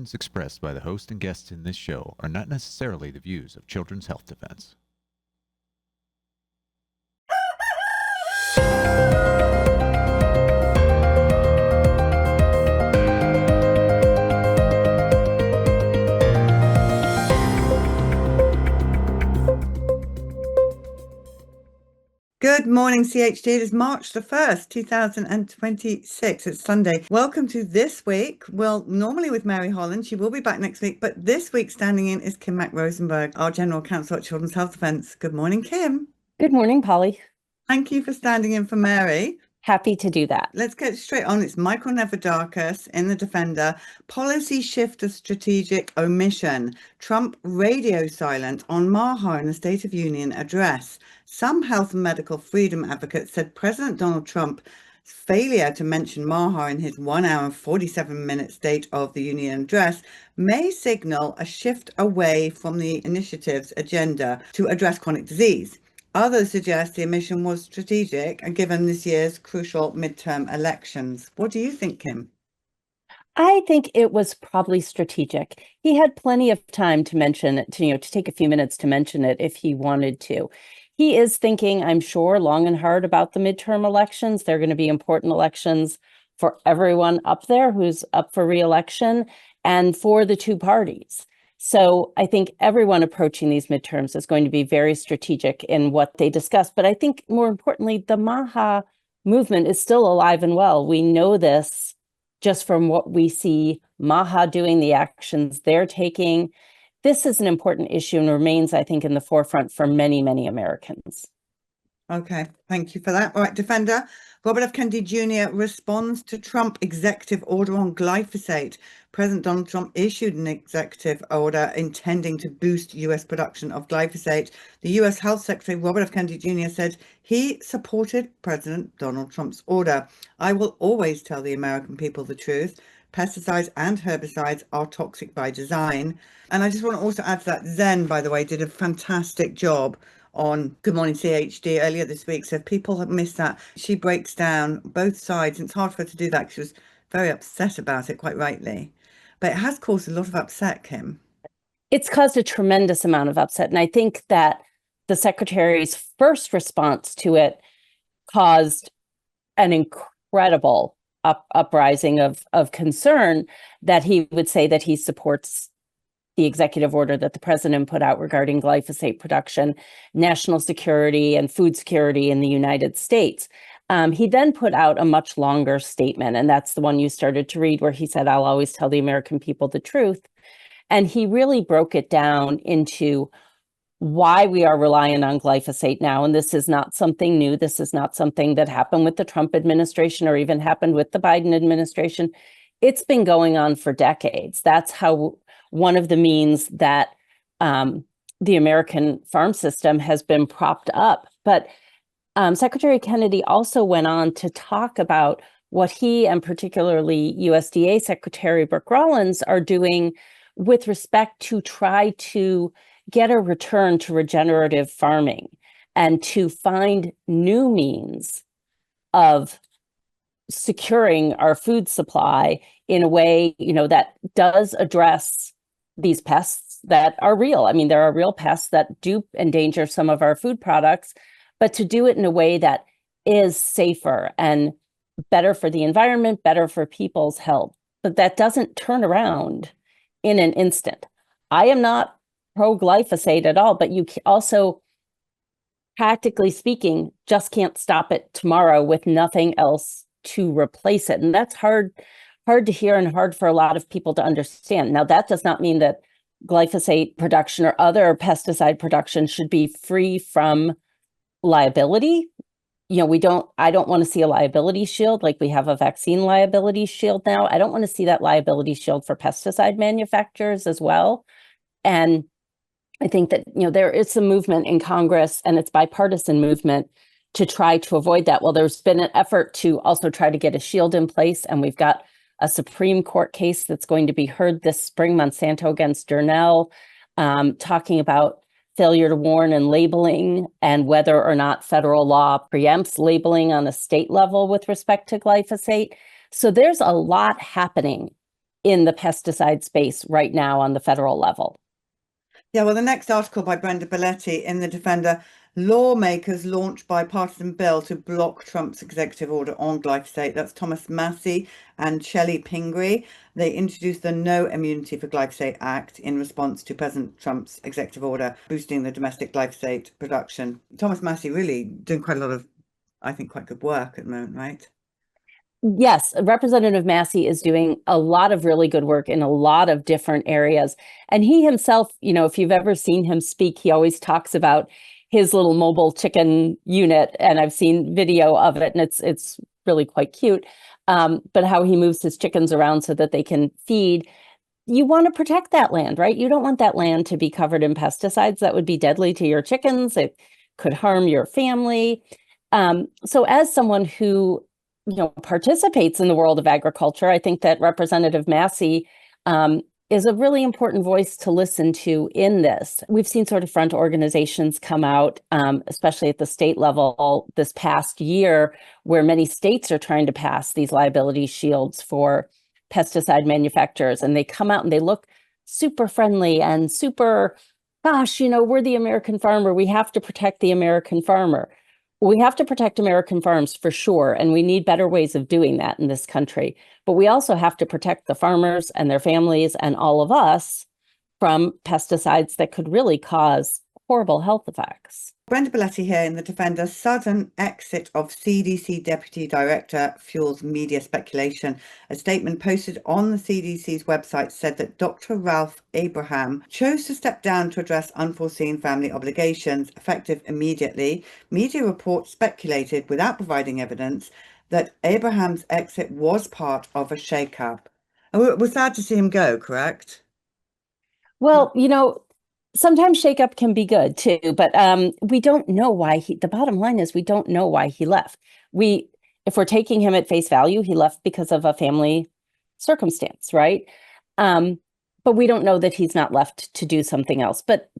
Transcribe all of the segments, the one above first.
opinions expressed by the host and guests in this show are not necessarily the views of Children's Health Defense. Good morning, CHD. It is March the 1st, 2026. It's Sunday. Welcome to This Week. Well, normally with Mary Holland, she will be back next week, but this week standing in is Mack Rosenberg, our General Counsel at Children's Health Defense. Good morning, Kim. Good morning, Polly. Thank you for standing in for Mary. Happy to do that. Let's get straight on. It's Michael Nevadakis in The Defender. Policy shift of strategic omission. Trump radio silent on MAHA in the State of Union address. Some health and medical freedom advocates said President Donald Trump's failure to mention MAHA in his 1 hour and 47-minute State of the Union address may signal a shift away from the initiative's agenda to address chronic disease. Others suggest the omission was strategic and given this year's crucial midterm elections. What do you think, Kim? I think it was probably strategic. He had plenty of time to mention it, to take a few minutes to mention it if he wanted to. He is thinking, I'm sure, long and hard about the midterm elections. They're going to be important elections for everyone up there who's up for re-election and for the two parties. So I think everyone approaching these midterms is going to be very strategic in what they discuss. But I think more importantly, the MAHA movement is still alive and well. We know this just from what we see MAHA doing, the actions they're taking. This is an important issue and remains, I think, in the forefront for many, many Americans. Okay, thank you for that. All right, Defender. Robert F. Kennedy Jr. responds to Trump executive order on glyphosate. President Donald Trump issued an executive order intending to boost U.S. production of glyphosate. The U.S. Health Secretary, Robert F. Kennedy Jr., said he supported President Donald Trump's order. I will always tell the American people the truth. Pesticides and herbicides are toxic by design. And I just want to also add to that Zen, by the way, did a fantastic job on Good Morning CHD earlier this week. So if people have missed that, she breaks down both sides. And it's hard for her to do that because she was very upset about it, quite rightly. But it has caused a lot of upset, Kim. It's caused a tremendous amount of upset. And I think that the secretary's first response to it caused an incredible uprising of concern that he would say that he supports the executive order that the president put out regarding glyphosate production, national security, and food security in the United States. He then put out a much longer statement, and that's the one you started to read, where he said, I'll always tell the American people the truth. And he really broke it down into why we are relying on glyphosate now. And this is not something new. This is not something that happened with the Trump administration or even happened with the Biden administration. It's been going on for decades. That's how one of the means that the American farm system has been propped up. But Secretary Kennedy also went on to talk about what he and particularly USDA Secretary Brooke Rollins are doing with respect to try to get a return to regenerative farming and to find new means of securing our food supply in a way, that does address these pests that are real. I mean, there are real pests that do endanger some of our food products, but to do it in a way that is safer and better for the environment, better for people's health. But that doesn't turn around in an instant. I am not pro-glyphosate at all, but you also, practically speaking, just can't stop it tomorrow with nothing else to replace it. And that's hard to hear and hard for a lot of people to understand. Now, that does not mean that glyphosate production or other pesticide production should be free from liability. I don't want to see a liability shield like we have a vaccine liability shield now. I don't want to see that liability shield for pesticide manufacturers as well. And I think that, there is a movement in Congress, and it's bipartisan movement, to try to avoid that. Well, there's been an effort to also try to get a shield in place, and we've got a Supreme Court case that's going to be heard this spring, Monsanto against Durnell, talking about failure to warn and labeling and whether or not federal law preempts labeling on a state level with respect to glyphosate. So there's a lot happening in the pesticide space right now on the federal level. Yeah, well, the next article by Brenda Belletti in The Defender, lawmakers launch bipartisan bill to block Trump's executive order on glyphosate. That's Thomas Massey and Shelley Pingree. They introduced the No Immunity for Glyphosate Act in response to President Trump's executive order boosting the domestic glyphosate production. Thomas Massey really doing quite a lot of, I think, quite good work at the moment, right? Yes, Representative Massey is doing a lot of really good work in a lot of different areas. And he himself, if you've ever seen him speak, he always talks about his little mobile chicken unit. And I've seen video of it, and it's really quite cute. But how he moves his chickens around so that they can feed. You want to protect that land, right? You don't want that land to be covered in pesticides. That would be deadly to your chickens. It could harm your family. So as someone who participates in the world of agriculture, I think that Representative Massey is a really important voice to listen to in this. We've seen sort of front organizations come out, especially at the state level this past year, where many states are trying to pass these liability shields for pesticide manufacturers. And they come out and they look super friendly and super, gosh, we're the American farmer. We have to protect the American farmer. We have to protect American farms for sure, and we need better ways of doing that in this country. But we also have to protect the farmers and their families and all of us from pesticides that could really cause horrible health effects. Brenda Belletti here in The Defender. Sudden exit of CDC Deputy Director fuels media speculation. A statement posted on the CDC's website said that Dr. Ralph Abraham chose to step down to address unforeseen family obligations, effective immediately. Media reports speculated, without providing evidence, that Abraham's exit was part of a shake-up. We're sad to see him go, correct? Well, sometimes shakeup can be good too, but we don't know why the bottom line is we don't know why he left. If we're taking him at face value, he left because of a family circumstance, right? But we don't know that he's not left to do something else. But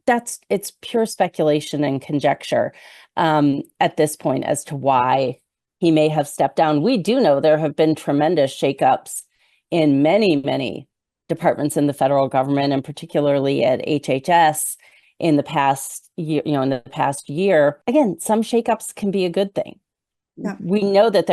it's pure speculation and conjecture at this point as to why he may have stepped down. We do know there have been tremendous shakeups in many, many departments in the federal government, and particularly at HHS in the past year. Again, some shakeups can be a good thing. Yeah. We know that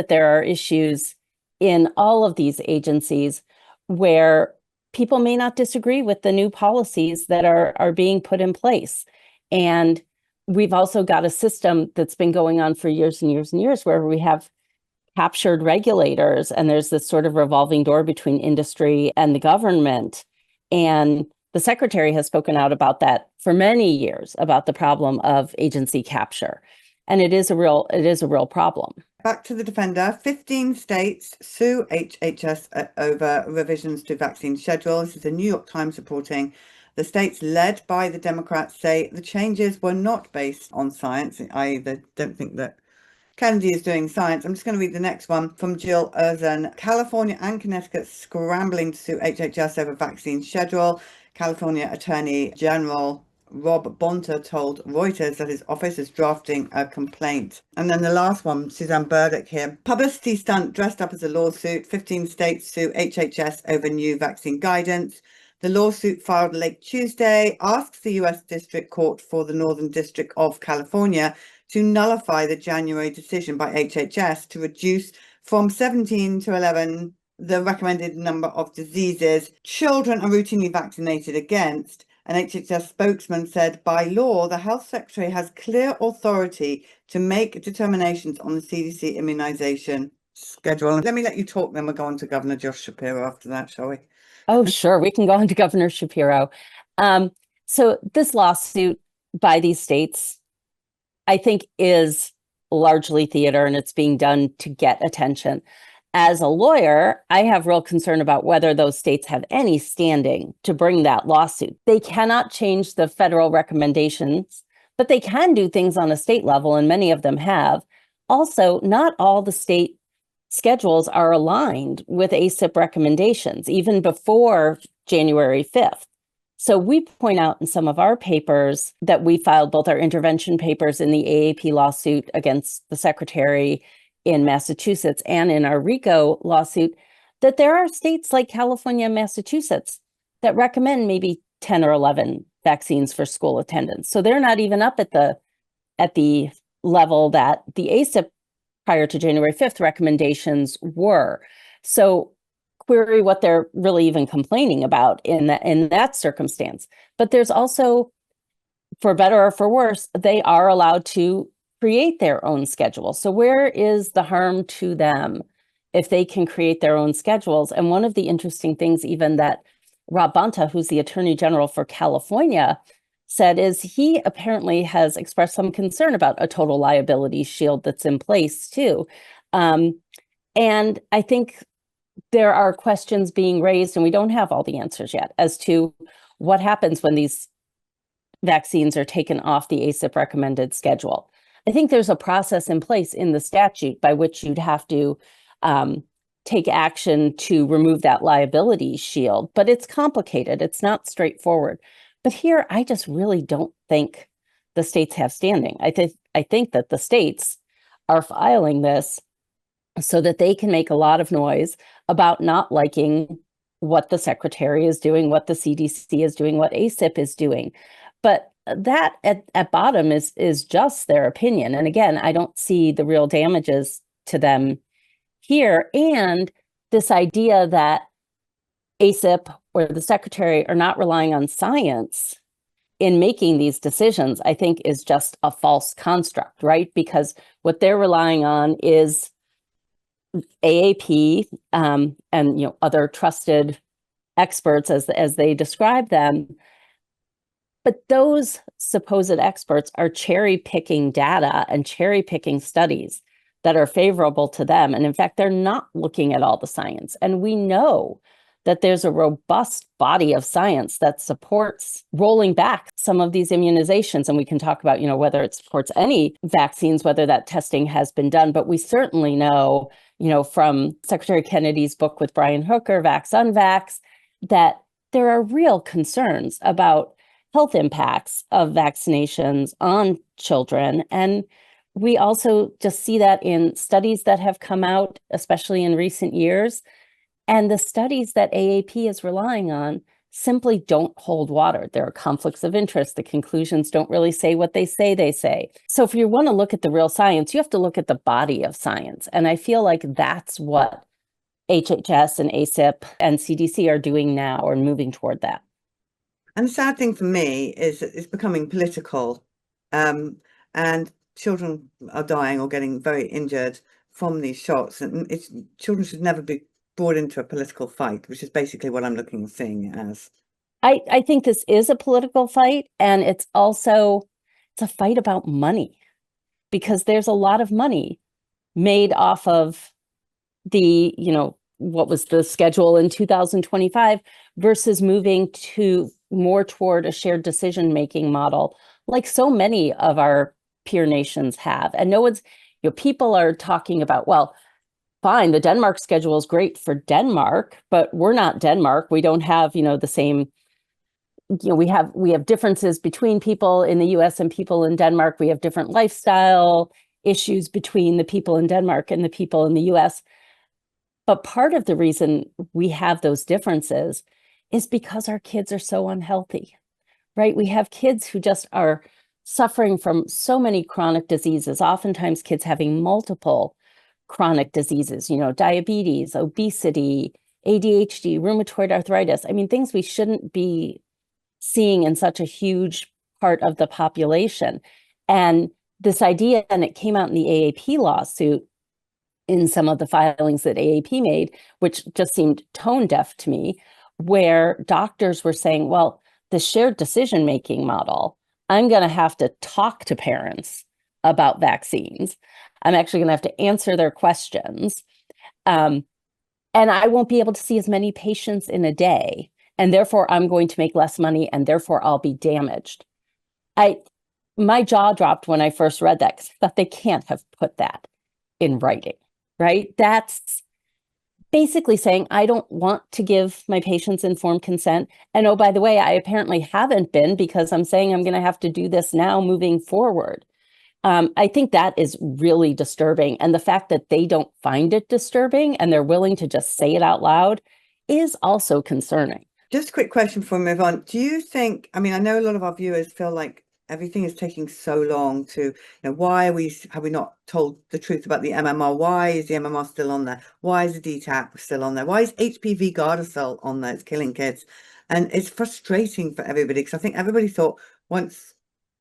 there are issues in all of these agencies where people may not disagree with the new policies that are being put in place. And we've also got a system that's been going on for years and years and years where we have captured regulators, and there's this sort of revolving door between industry and the government. And the secretary has spoken out about that for many years, about the problem of agency capture. And it is a real problem. Back to The Defender. 15 states sue HHS over revisions to vaccine schedule. This is the New York Times reporting. The states led by the Democrats say the changes were not based on science, i.e. they don't think that Kennedy is doing science. I'm just going to read the next one from Jill Erzan. California and Connecticut scrambling to sue HHS over vaccine schedule. California Attorney General Rob Bonta told Reuters that his office is drafting a complaint. And then the last one, Suzanne Burdick here. Publicity stunt dressed up as a lawsuit. 15 states sue HHS over new vaccine guidance. The lawsuit, filed late Tuesday, asks the U.S. District Court for the Northern District of California to nullify the January decision by HHS to reduce from 17 to 11 the recommended number of diseases children are routinely vaccinated against. An HHS spokesman said, by law, the health secretary has clear authority to make determinations on the CDC immunization schedule. Let me let you talk, then we'll go on to Governor Josh Shapiro after that, shall we? Oh, sure. We can go on to Governor Shapiro. So this lawsuit by these states, I think, is largely theater, and it's being done to get attention. As a lawyer, I have real concern about whether those states have any standing to bring that lawsuit. They cannot change the federal recommendations, but they can do things on a state level, and many of them have. Also, not all the state schedules are aligned with ACIP recommendations, even before January 5th. So we point out in some of our papers that we filed both our intervention papers in the AAP lawsuit against the secretary in Massachusetts and in our RICO lawsuit, that there are states like California and Massachusetts that recommend maybe 10 or 11 vaccines for school attendance. So they're not even up at the level that the ACIP prior to January 5th recommendations were. So query what they're really even complaining about in that circumstance. But there's also, for better or for worse, they are allowed to create their own schedule. So where is the harm to them if they can create their own schedules? And one of the interesting things even that Rob Bonta, who's the Attorney General for California, said is he apparently has expressed some concern about a total liability shield that's in place too. And I think there are questions being raised, and we don't have all the answers yet, as to what happens when these vaccines are taken off the ACIP recommended schedule. I think there's a process in place in the statute by which you'd have to take action to remove that liability shield, but it's complicated. It's not straightforward. But here, I just really don't think the states have standing. I think that the states are filing this so that they can make a lot of noise about not liking what the secretary is doing, what the CDC is doing, what ACIP is doing. But that at bottom is just their opinion. And again, I don't see the real damages to them here. And this idea that ACIP or the secretary are not relying on science in making these decisions, I think is just a false construct, right? Because what they're relying on is AAP and other trusted experts as they describe them. But those supposed experts are cherry picking data and cherry picking studies that are favorable to them. And in fact, they're not looking at all the science. And we know that there's a robust body of science that supports rolling back some of these immunizations. And we can talk about, whether it supports any vaccines, whether that testing has been done. But we certainly know, from Secretary Kennedy's book with Brian Hooker, Vax Unvax, that there are real concerns about health impacts of vaccinations on children. And we also just see that in studies that have come out, especially in recent years. And the studies that AAP is relying on simply don't hold water. There are conflicts of interest. The conclusions don't really say what they say. So if you want to look at the real science, you have to look at the body of science. And I feel like that's what HHS and ACIP and CDC are doing now, or moving toward that. And the sad thing for me is that it's becoming political, and children are dying or getting very injured from these shots. And children should never be brought into a political fight, which is basically what I'm seeing it as. I think this is a political fight, and it's a fight about money, because there's a lot of money made off of the, what was the schedule in 2025 versus moving to more toward a shared decision-making model, like so many of our peer nations have. And no one's, people are talking about, well, fine, the Denmark schedule is great for Denmark, but we're not Denmark. We don't have, the same, we have differences between people in the US and people in Denmark. We have different lifestyle issues between the people in Denmark and the people in the US. But part of the reason we have those differences is because our kids are so unhealthy, right? We have kids who just are suffering from so many chronic diseases, oftentimes kids having multiple chronic diseases, diabetes, obesity, ADHD, rheumatoid arthritis. I mean, things we shouldn't be seeing in such a huge part of the population. And this idea, and it came out in the AAP lawsuit, in some of the filings that AAP made, which just seemed tone deaf to me, where doctors were saying, well, the shared decision-making model, I'm going to have to talk to parents about vaccines. I'm actually going to have to answer their questions. And I won't be able to see as many patients in a day. And therefore, I'm going to make less money, and therefore I'll be damaged. My jaw dropped when I first read that, because I thought they can't have put that in writing, right? That's basically saying, I don't want to give my patients informed consent. And oh, by the way, I apparently haven't been, because I'm saying I'm going to have to do this now moving forward. I think that is really disturbing. And the fact that they don't find it disturbing and they're willing to just say it out loud is also concerning. Just a quick question before we move on. Do you think, I mean, I know a lot of our viewers feel like everything is taking so long to, you know, why have we not told the truth about the MMR? Why is the MMR still on there? Why is the DTaP still on there? Why is HPV Gardasil on there? It's killing kids. And it's frustrating for everybody because I think everybody thought once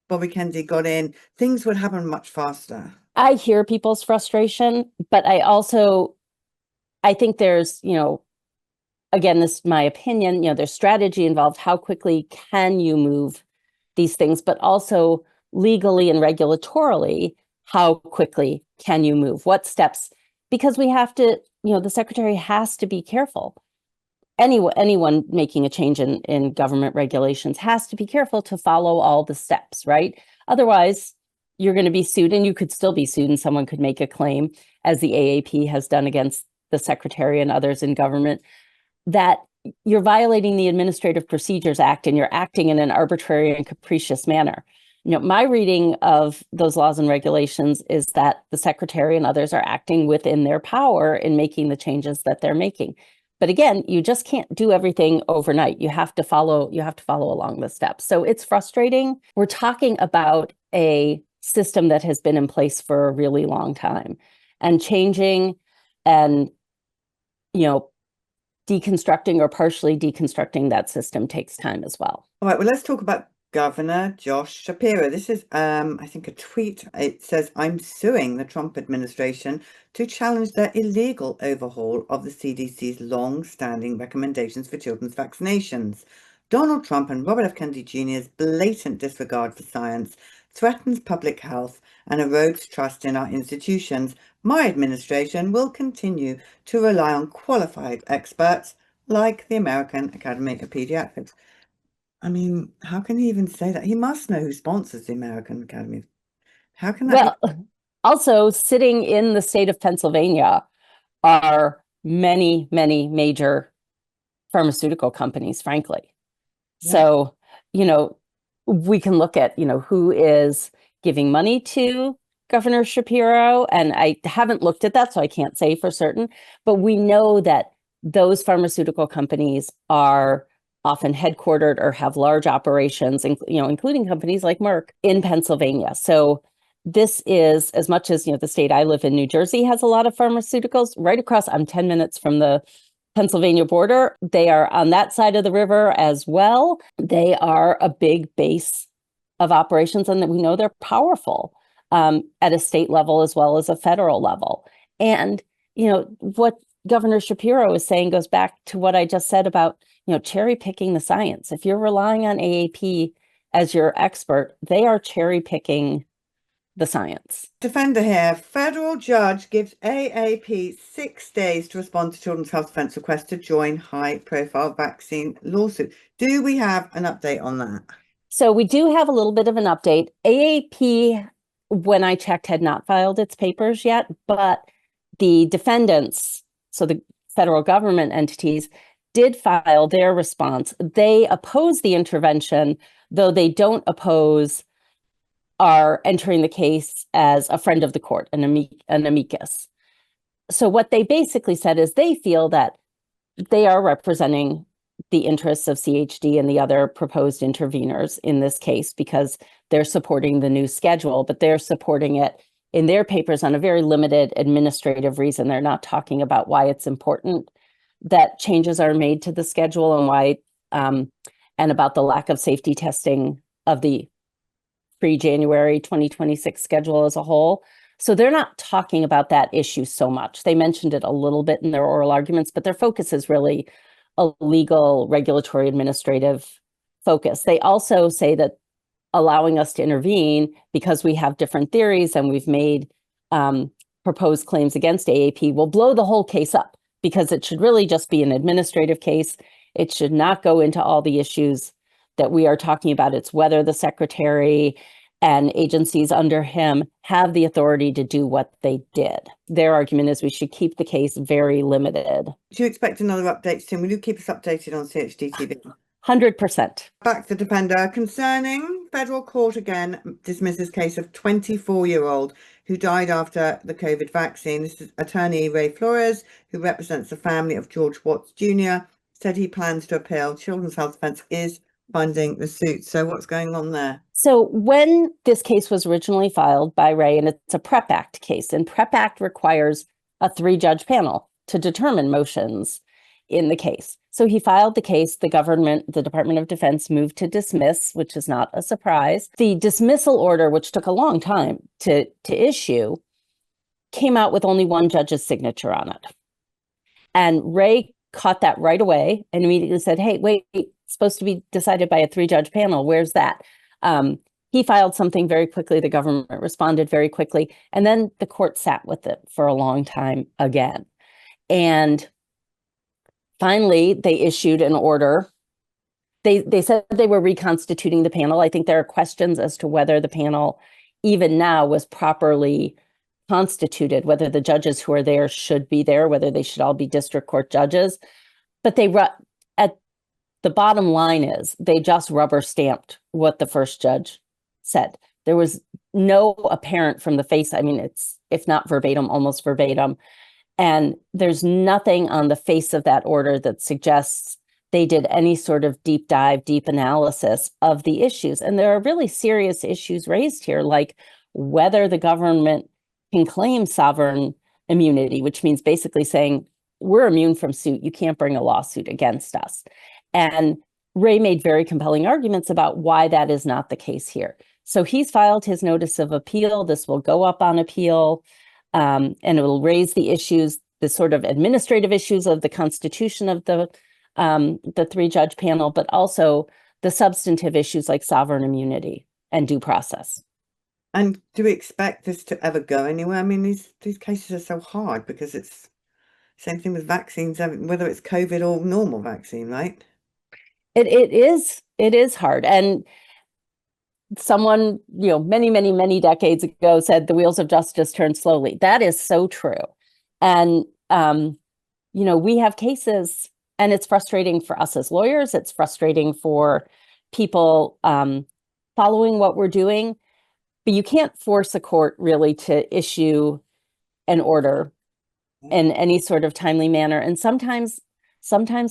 Bobby Kennedy got in, things would happen much faster. I hear people's frustration, but I think there's, again, this is my opinion, there's strategy involved. How quickly can you move these things, but also legally and regulatorily, how quickly can you move? What steps? Because we have to, the secretary has to be careful. Anyone making a change in government regulations has to be careful to follow all the steps, right? Otherwise, you're going to be sued, and you could still be sued, and someone could make a claim, as the AAP has done against the secretary and others in government, that you're violating the Administrative Procedures Act and you're acting in an arbitrary and capricious manner. My reading of those laws and regulations is that the secretary and others are acting within their power in making the changes that they're making. But again, you just can't do everything overnight. You have to follow along the steps. So it's frustrating. We're talking about a system that has been in place for a really long time, and changing and, deconstructing or partially deconstructing that system takes time as well. All right, well, let's talk about Governor Josh Shapiro. This is, I think, a tweet. It says, "I'm suing the Trump administration to challenge their illegal overhaul of the CDC's long-standing recommendations for children's vaccinations. Donald Trump and Robert F. Kennedy Jr.'s blatant disregard for science threatens public health and erodes trust in our institutions. My administration will continue to rely on qualified experts like the American Academy of Pediatrics." I mean, how can he even say that? He must know who sponsors the American Academy. How can that be? Well, also sitting in the state of Pennsylvania are many, many major pharmaceutical companies, frankly. Yeah. So, we can look at, who is giving money to Governor Shapiro. And I haven't looked at that, so I can't say for certain. But we know that those pharmaceutical companies are often headquartered or have large operations, including companies like Merck in Pennsylvania. So this is, as much as, the state I live in, New Jersey, has a lot of pharmaceuticals right across. I'm 10 minutes from the Pennsylvania border. They are on that side of the river as well. They are a big base of operations, and that we know they're powerful at a state level as well as a federal level. And, what Governor Shapiro is saying goes back to what I just said about, cherry picking the science. If you're relying on AAP as your expert, they are cherry picking the science. Defender here. Federal judge gives AAP 6 days to respond to Children's Health Defense request to join high-profile vaccine lawsuit. Do we have an update on that? So we do have a little bit of an update. AAP, when I checked, had not filed its papers yet, but the defendants, so the federal government entities, did file their response. They oppose the intervention, though they don't oppose are entering the case as a friend of the court, an amicus. So what they basically said is they feel that they are representing the interests of CHD and the other proposed interveners in this case because they're supporting the new schedule, but they're supporting it in their papers on a very limited administrative reason. They're not talking about why it's important that changes are made to the schedule and why, and about the lack of safety testing of the pre-January 2026 schedule as a whole. So they're not talking about that issue so much. They mentioned it a little bit in their oral arguments, but their focus is really a legal, regulatory, administrative focus. They also say that allowing us to intervene because we have different theories and we've made proposed claims against AAP will blow the whole case up because it should really just be an administrative case. It should not go into all the issues that we are talking about. It's whether the secretary and agencies under him have the authority to do what they did. Their argument is we should keep the case very limited. Do you expect another update soon? Will you keep us updated on CHD TV? 100%. Back to the defender. Concerning federal court again dismisses case of 24-year-old who died after the COVID vaccine. This is attorney Ray Flores, who represents the family of George Watts Jr., said he plans to appeal. Children's Health Defense is funding the suit. So what's going on there? So when this case was originally filed by Ray, and it's a PrEP Act case, and PrEP Act requires a 3-judge panel to determine motions in the case. So he filed the case. The Department of Defense moved to dismiss, which is not a surprise. The dismissal order, which took a long time to issue, came out with only one judge's signature on it. And Ray caught that right away and immediately said, hey, wait, it's supposed to be decided by a 3-judge panel. Where's that? He filed something very quickly. The government responded very quickly. And then the court sat with it for a long time again. And finally, they issued an order. They said they were reconstituting the panel. I think there are questions as to whether the panel, even now, was properly constituted, whether the judges who are there should be there, whether they should all be district court judges. But at the bottom line is they just rubber stamped what the first judge said. There was no apparent from the face. I mean, it's, if not verbatim, almost verbatim. And there's nothing on the face of that order that suggests they did any sort of deep dive, deep analysis of the issues. And there are really serious issues raised here, like whether the government can claim sovereign immunity, which means basically saying, we're immune from suit. You can't bring a lawsuit against us. And Ray made very compelling arguments about why that is not the case here. So he's filed his notice of appeal. This will go up on appeal. And it will raise the issues, the sort of administrative issues of the constitution of the 3-judge panel, but also the substantive issues like sovereign immunity and due process. And do we expect this to ever go anywhere? I mean, these cases are so hard because it's same thing with vaccines, whether it's COVID or normal vaccine, right? It is hard. And someone, many decades ago said the wheels of justice turn slowly. That is so true. And, we have cases, and it's frustrating for us as lawyers. It's frustrating for people following what we're doing. But you can't force a court really to issue an order in any sort of timely manner. And sometimes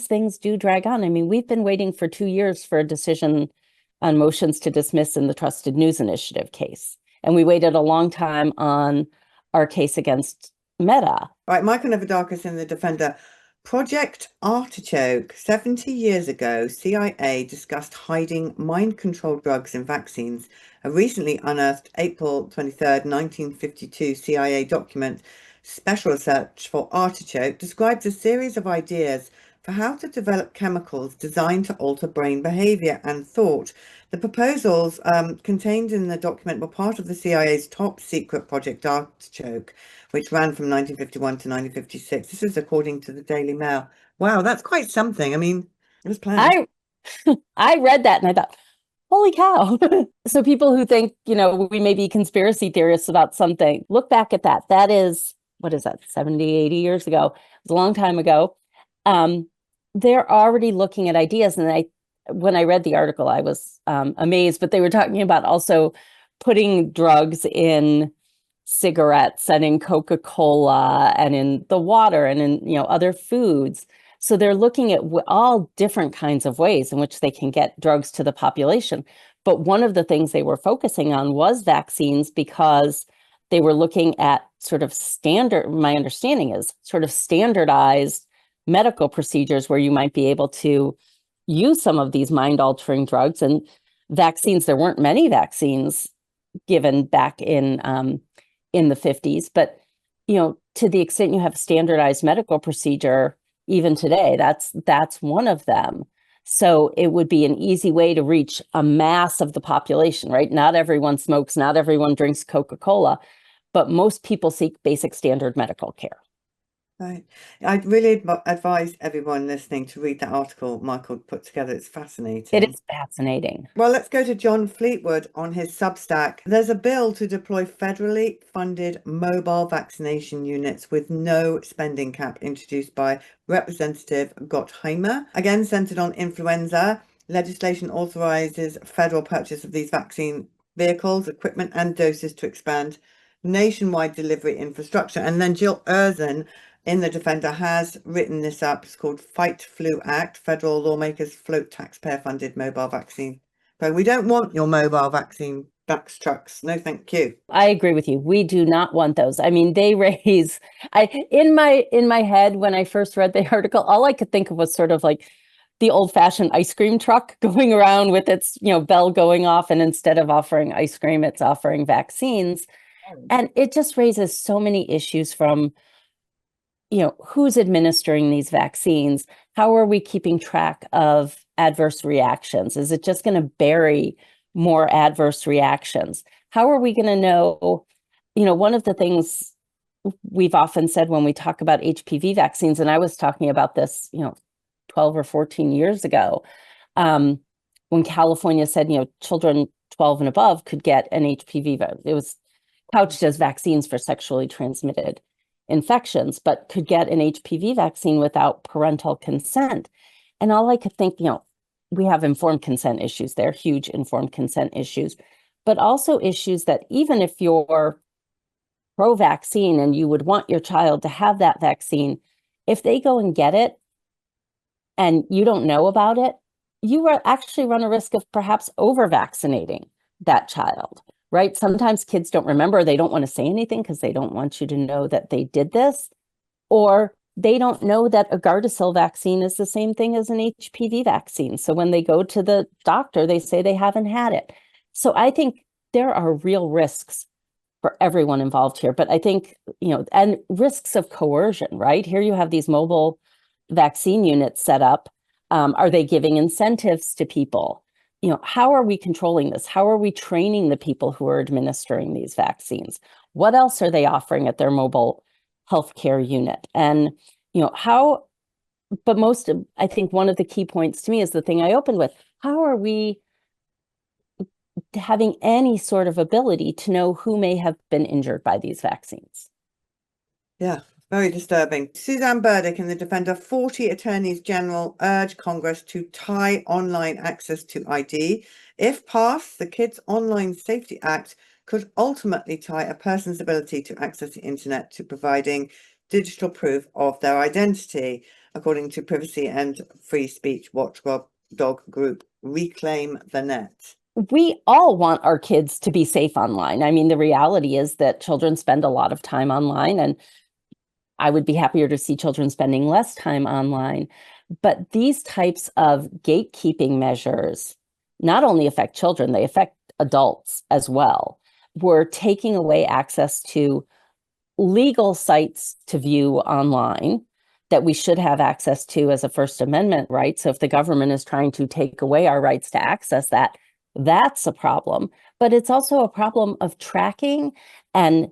things do drag on. I mean, we've been waiting for 2 years for a decision on motions to dismiss in the Trusted News Initiative case. And we waited a long time on our case against Meta. Right, Michael Novadakis in the Defender. Project Artichoke. 70 years ago, CIA discussed hiding mind-controlled drugs in vaccines. A recently unearthed April 23rd, 1952 CIA document, Special Research for Artichoke, describes a series of ideas for how to develop chemicals designed to alter brain behavior and thought. The proposals contained in the document were part of the CIA's top secret Project Artichoke, which ran from 1951 to 1956. This is according to the Daily Mail. Wow, that's quite something. I mean, it was planned. I read that and I thought, holy cow. So people who think, we may be conspiracy theorists about something, look back at that. That is, what is that, 70, 80 years ago? It was a long time ago. They're already looking at ideas. And when I read the article, I was amazed, but they were talking about also putting drugs in cigarettes and in Coca-Cola and in the water and in, other foods. So they're looking at all different kinds of ways in which they can get drugs to the population. But one of the things they were focusing on was vaccines, because they were looking at sort of my understanding is sort of standardized medical procedures where you might be able to use some of these mind-altering drugs. And vaccines, there weren't many vaccines given back in the 50s, but to the extent you have a standardized medical procedure, even today, that's one of them. So it would be an easy way to reach a mass of the population, right? Not everyone smokes, not everyone drinks Coca-Cola, but most people seek basic standard medical care. Right. I'd really advise everyone listening to read that article Michael put together. It's fascinating. It is fascinating. Well, let's go to John Fleetwood on his Substack. There's a bill to deploy federally funded mobile vaccination units with no spending cap introduced by Representative Gottheimer, again centered on influenza. Legislation authorizes federal purchase of these vaccine vehicles, equipment and doses to expand nationwide delivery infrastructure. And then Jill Erzan in the Defender has written this up. It's called Fight Flu Act. Federal lawmakers float taxpayer-funded mobile vaccine. But we don't want your mobile vaccine backs trucks. No, thank you. I agree with you. We do not want those. I mean, they raise, in my head, when I first read the article, all I could think of was sort of like the old-fashioned ice cream truck going around with its, bell going off, and instead of offering ice cream, it's offering vaccines. And it just raises so many issues from, who's administering these vaccines? How are we keeping track of adverse reactions? Is it just going to bury more adverse reactions? How are we going to know? One of the things we've often said when we talk about HPV vaccines, and I was talking about this, 12 or 14 years ago, when California said, children 12 and above could get an HPV, it was couched as vaccines for sexually transmitted infections, but could get an HPV vaccine without parental consent. And all I could think, we have informed consent issues there, huge informed consent issues, but also issues that even if you're pro-vaccine and you would want your child to have that vaccine, if they go and get it and you don't know about it, you actually run a risk of perhaps over-vaccinating that child, right? Sometimes kids don't remember, they don't want to say anything because they don't want you to know that they did this, or they don't know that a Gardasil vaccine is the same thing as an HPV vaccine. So when they go to the doctor, they say they haven't had it. So I think there are real risks for everyone involved here. But I think, and risks of coercion, right? Here you have these mobile vaccine units set up. Are they giving incentives to people? How are we controlling this? How are we training the people who are administering these vaccines? What else are they offering at their mobile healthcare unit? And, but I think one of the key points to me is the thing I opened with. How are we having any sort of ability to know who may have been injured by these vaccines? Yeah, very disturbing. Suzanne Burdick in the Defender, 40 attorneys general urge Congress to tie online access to ID. If passed, the Kids Online Safety Act could ultimately tie a person's ability to access the internet to providing digital proof of their identity, according to privacy and free speech watchdog group Reclaim the Net. We all want our kids to be safe online. I mean, the reality is that children spend a lot of time online, and I would be happier to see children spending less time online. But these types of gatekeeping measures not only affect children, they affect adults as well. We're taking away access to legal sites to view online that we should have access to as a First Amendment right. So if the government is trying to take away our rights to access that, that's a problem. But it's also a problem of tracking and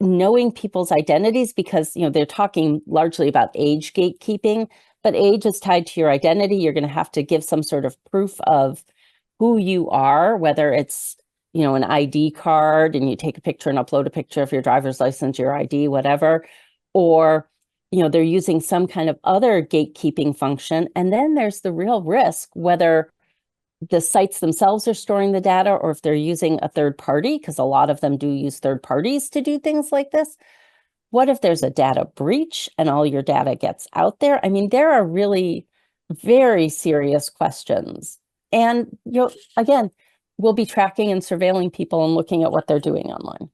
knowing people's identities, because they're talking largely about age gatekeeping, but age is tied to your identity. You're going to have to give some sort of proof of who you are, whether it's an ID card and you take a picture and upload a picture of your driver's license, your ID, whatever, or they're using some kind of other gatekeeping function. And then there's the real risk, whether the sites themselves are storing the data or if they're using a third party, because a lot of them do use third parties to do things like this. What if there's a data breach and all your data gets out there? I mean, there are really very serious questions. And again, we'll be tracking and surveilling people and looking at what they're doing online.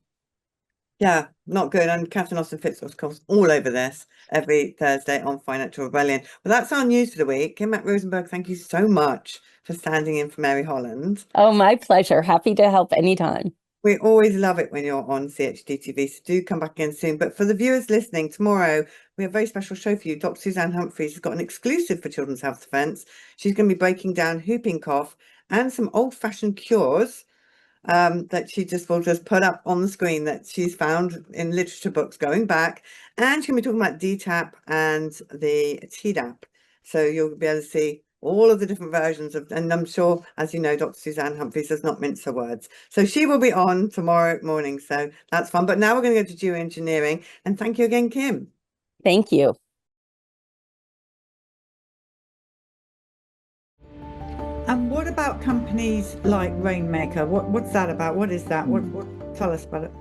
Yeah, not good. And Catherine Austin-Fitz, of course, all over this every Thursday on Financial Rebellion. But that's our news for the week. Mack Rosenberg, thank you so much for standing in for Mary Holland. Oh, my pleasure. Happy to help anytime. We always love it when you're on CHD TV, so do come back again soon. But for the viewers listening, tomorrow we have a very special show for you. Dr. Suzanne Humphries has got an exclusive for Children's Health Defence. She's going to be breaking down whooping cough and some old-fashioned cures that she will just put up on the screen that she's found in literature books going back. And she's going to be talking about DTaP and the Tdap. So you'll be able to see all of the different versions of, and I'm sure, as you know, Dr. Suzanne Humphries does not mince her words. So she will be on tomorrow morning. So that's fun. But now we're going to go to geoengineering. And thank you again, Kim. Thank you. And what about companies like Rainmaker? What's that about? What is that? Tell us about it.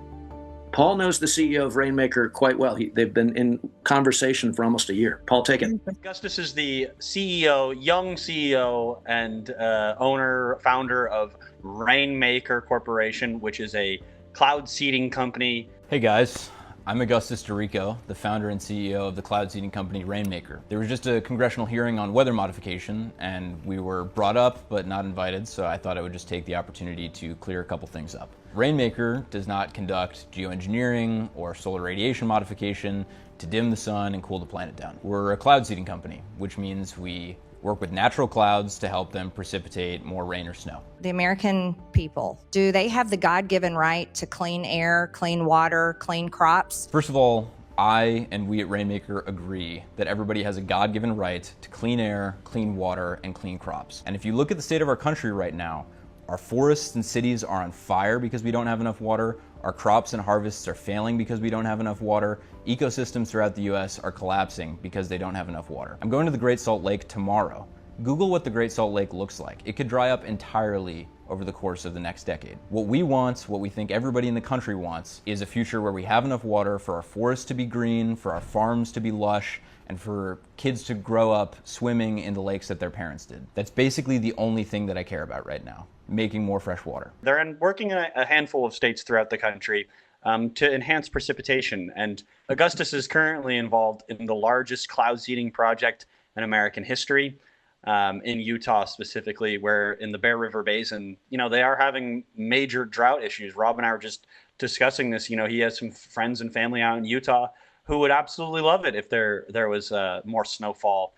Paul knows the CEO of Rainmaker quite well. They've been in conversation for almost a year. Paul, take it. Augustus is the CEO, young CEO and owner, founder of Rainmaker Corporation, which is a cloud seeding company. Hey guys, I'm Augustus DeRico, the founder and CEO of the cloud seeding company Rainmaker. There was just a congressional hearing on weather modification, and we were brought up but not invited, so I thought I would just take the opportunity to clear a couple things up. Rainmaker does not conduct geoengineering or solar radiation modification to dim the sun and cool the planet down. We're a cloud seeding company, which means we work with natural clouds to help them precipitate more rain or snow. The American people, do they have the God-given right to clean air, clean water, clean crops? First of all, I and we at Rainmaker agree that everybody has a God-given right to clean air, clean water, and clean crops. And if you look at the state of our country right now, our forests and cities are on fire because we don't have enough water. Our crops and harvests are failing because we don't have enough water. Ecosystems throughout the US are collapsing because they don't have enough water. I'm going to the Great Salt Lake tomorrow. Google what the Great Salt Lake looks like. It could dry up entirely over the course of the next decade. What we want, what we think everybody in the country wants, is a future where we have enough water for our forests to be green, for our farms to be lush, and for kids to grow up swimming in the lakes that their parents did. That's basically the only thing that I care about right now, making more fresh water. They're working in a handful of states throughout the country to enhance precipitation. And Augustus is currently involved in the largest cloud seeding project in American history, in Utah specifically, where in the Bear River Basin, they are having major drought issues. Rob and I were just discussing this. He has some friends and family out in Utah who would absolutely love it if there was more snowfall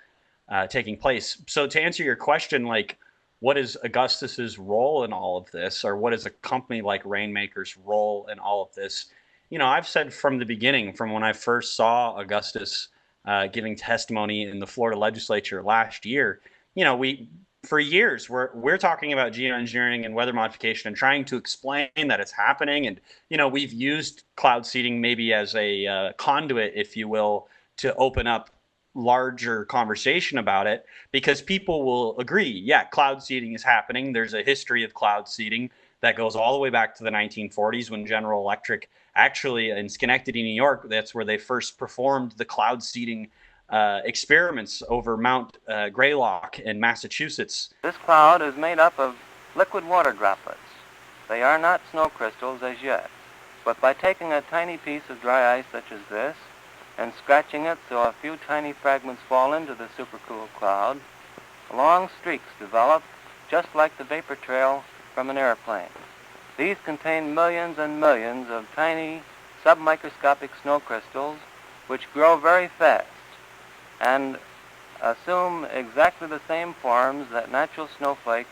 taking place. So to answer your question, what is Augustus's role in all of this, or what is a company like Rainmaker's role in all of this? I've said from the beginning, from when I first saw Augustus giving testimony in the Florida legislature last year, for years we're talking about geoengineering and weather modification and trying to explain that it's happening. And we've used cloud seeding maybe as a conduit, if you will, to open up larger conversation about it, because people will agree, yeah, cloud seeding is happening. There's a history of cloud seeding that goes all the way back to the 1940s when General Electric, actually in Schenectady, New York, that's where they first performed the cloud seeding experiments over Mount Greylock in Massachusetts. This cloud is made up of liquid water droplets. They are not snow crystals as yet, but by taking a tiny piece of dry ice such as this and scratching it so a few tiny fragments fall into the supercooled cloud, long streaks develop just like the vapor trail from an airplane. These contain millions and millions of tiny submicroscopic snow crystals which grow very fast and assume exactly the same forms that natural snowflakes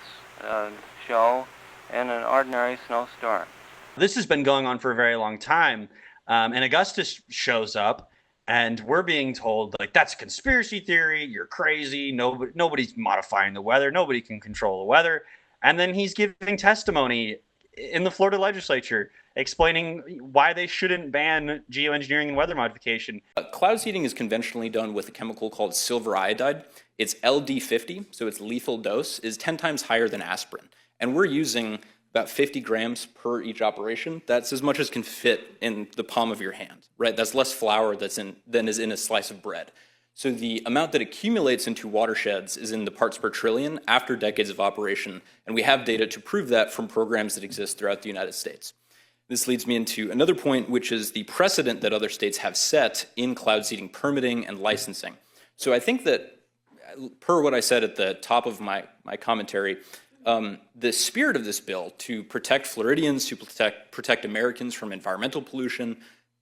show in an ordinary snowstorm. This has been going on for a very long time, and Augustus shows up, and we're being told, that's a conspiracy theory, you're crazy, nobody's modifying the weather, nobody can control the weather. And then he's giving testimony in the Florida legislature explaining why they shouldn't ban geoengineering and weather modification. Cloud seeding is conventionally done with a chemical called silver iodide. It's LD50, so its lethal dose is 10 times higher than aspirin. And we're using about 50 grams per each operation. That's as much as can fit in the palm of your hand, right? That's less flour than is in a slice of bread. So the amount that accumulates into watersheds is in the parts per trillion after decades of operation, and we have data to prove that from programs that exist throughout the United States. This leads me into another point, which is the precedent that other states have set in cloud seeding permitting and licensing. So I think that, per what I said at the top of my commentary, the spirit of this bill to protect Floridians, to protect Americans from environmental pollution,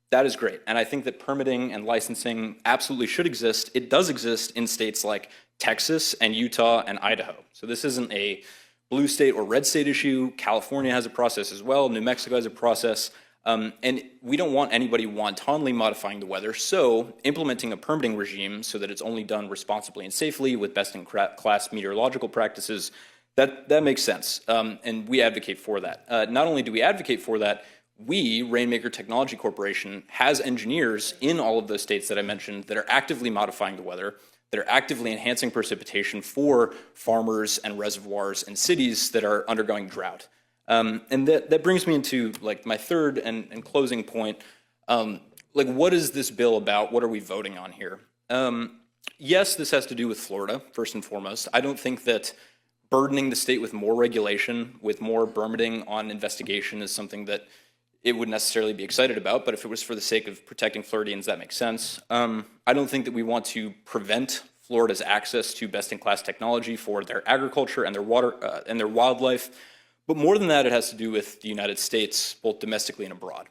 that is great. And I think that permitting and licensing absolutely should exist. It does exist in states like Texas and Utah and Idaho. So this isn't a blue state or red state issue. California has a process as well. New Mexico has a process. And we don't want anybody wantonly modifying the weather. So implementing a permitting regime so that it's only done responsibly and safely with best-in-class meteorological practices, that makes sense. And we advocate for that. Not only do we advocate for that, we, Rainmaker Technology Corporation, has engineers in all of those states that I mentioned that are actively modifying the weather. that are actively enhancing precipitation for farmers and reservoirs and cities that are undergoing drought. And that brings me into like my third and closing point. Like, what is this bill about? What are we voting on here? Yes, this has to do with Florida, first and foremost. I don't think that burdening the state with more regulation, with more permitting on investigation is something that it would necessarily be excited about, but if it was for the sake of protecting Floridians, that makes sense. I don't think that we want to prevent Florida's access to best-in-class technology for their agriculture and their water and their wildlife, but more than that, it has to do with the United States, both domestically and abroad.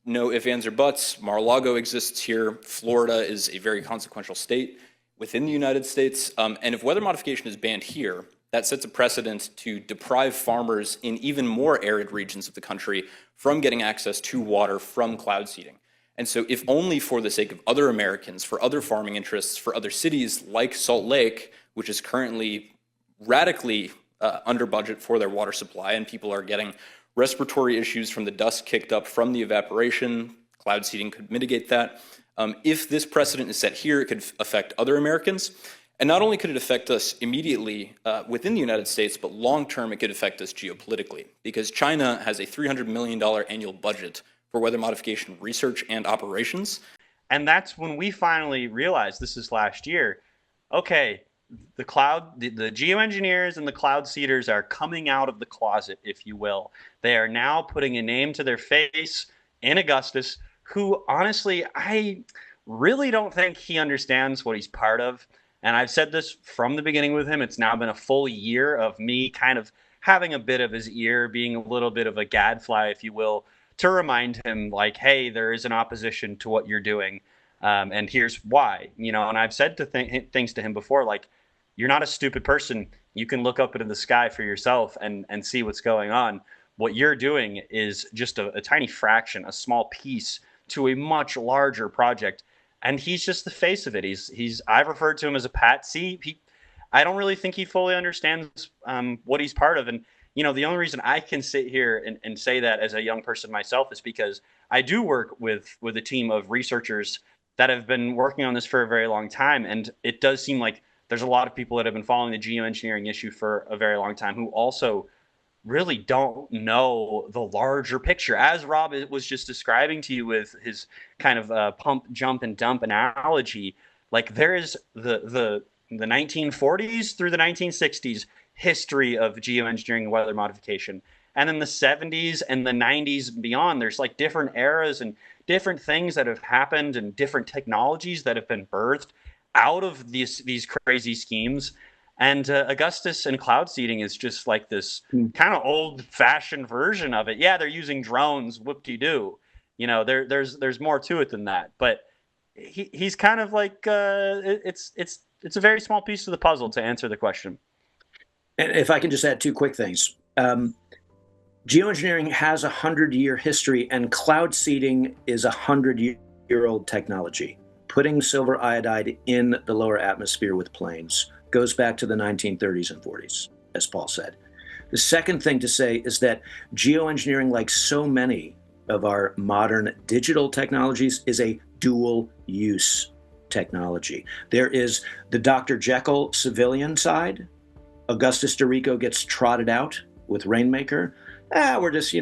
No ifs, ands, or buts. Mar-a-Lago exists here. Florida is a very consequential state within the United States, and if weather modification is banned here, that sets a precedent to deprive farmers in even more arid regions of the country from getting access to water from cloud seeding. And so if only for the sake of other Americans, for other farming interests, for other cities like Salt Lake, which is currently radically under budget for their water supply, and people are getting respiratory issues from the dust kicked up from the evaporation, cloud seeding could mitigate that. If this precedent is set here, it could affect other Americans. And not only could it affect us immediately within the United States, but long-term it could affect us geopolitically, because China has a $300 million annual budget for weather modification research and operations. And that's when we finally realized, this is last year, okay, the geoengineers and the cloud seeders are coming out of the closet, if you will. They are now putting a name to their face in Augustus, who honestly, I really don't think he understands what he's part of. And I've said this from the beginning with him. It's now been a full year of me kind of having a bit of his ear, being a little bit of a gadfly, if you will, to remind him like, hey, there is an opposition to what you're doing. And here's why, and I've said things to him before, like, you're not a stupid person. You can look up into the sky for yourself and see what's going on. What you're doing is just a tiny fraction, a small piece to a much larger project. And he's just the face of it. I've referred to him as a patsy. I don't really think he fully understands what he's part of. And, the only reason I can sit here and say that as a young person myself is because I do work with a team of researchers that have been working on this for a very long time. And it does seem like there's a lot of people that have been following the geoengineering issue for a very long time who also really don't know the larger picture. As Rob was just describing to you with his kind of pump, jump, and dump analogy, like there is the 1940s through the 1960s history of geoengineering and weather modification. And then the 70s and the 90s and beyond, there's like different eras and different things that have happened and different technologies that have been birthed out of these crazy schemes. And Augustus and cloud seeding is just like this kind of old-fashioned version of it. Yeah, they're using drones, whoop-de-doo. There's more to it than that. But he's kind of like it's a very small piece of the puzzle to answer the question. And if I can just add two quick things. Geoengineering has a 100-year history, and cloud seeding is a 100-year-old technology. Putting silver iodide in the lower atmosphere with planes goes back to the 1930s and 40s, as Paul said. The second thing to say is that geoengineering, like so many of our modern digital technologies, is a dual-use technology. There is the Dr. Jekyll civilian side. Augustus Dorico gets trotted out with Rainmaker. We're just,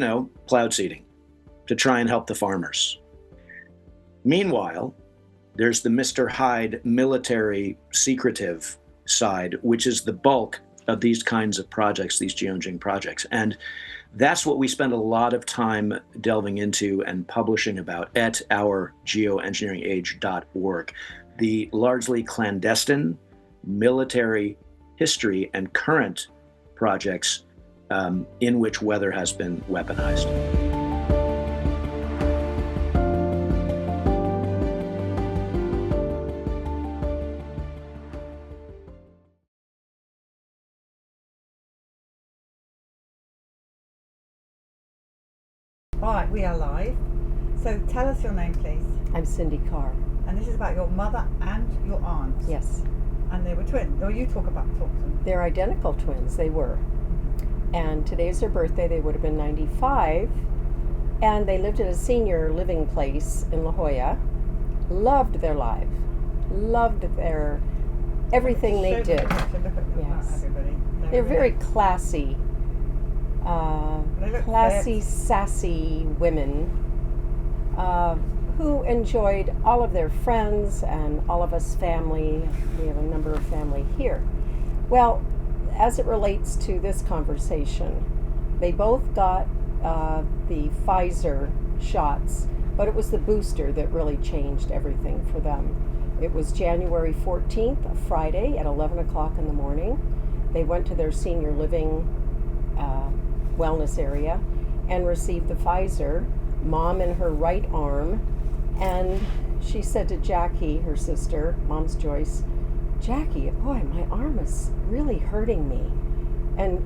cloud seeding to try and help the farmers. Meanwhile, there's the Mr. Hyde military secretive side, which is the bulk of these kinds of projects, these geoengineering projects. And that's what we spend a lot of time delving into and publishing about at our geoengineeringage.org. The largely clandestine military history and current projects in which weather has been weaponized. All right, we are live. So tell us your name, please. I'm Cindy Carr. And this is about your mother and your aunt. Yes. And they were twins. Or you talk to them. They're identical twins, they were. And today's their birthday, they would have been 95. And they lived at a senior living place in La Jolla. Loved their life. loved everything they did. Yes. They're very classy, sassy women who enjoyed all of their friends and all of us family. We have a number of family here. Well, as it relates to this conversation, they both got the Pfizer shots, but it was the booster that really changed everything for them. It was January 14th, a Friday at 11 o'clock in the morning. They went to their senior living wellness area and received the Pfizer, mom in her right arm, and she said to Jackie, her sister, mom's Joyce, Jackie, boy, my arm is really hurting me. And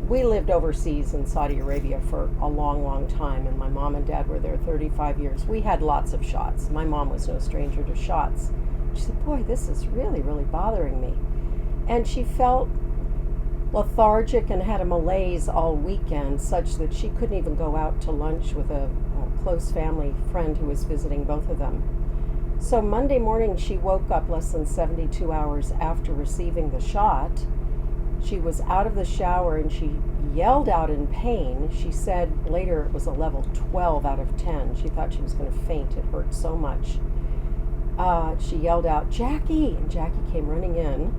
we lived overseas in Saudi Arabia for a long, long time, and my mom and dad were there 35 years. We had lots of shots. My mom was no stranger to shots. She said, boy, this is really, really bothering me. And she felt lethargic and had a malaise all weekend, such that she couldn't even go out to lunch with a close family friend who was visiting both of them. So Monday morning, she woke up less than 72 hours after receiving the shot. She was out of the shower and she yelled out in pain. She said later it was a level 12 out of 10. She thought she was going to faint. It hurt so much. She yelled out, Jackie! And Jackie came running in.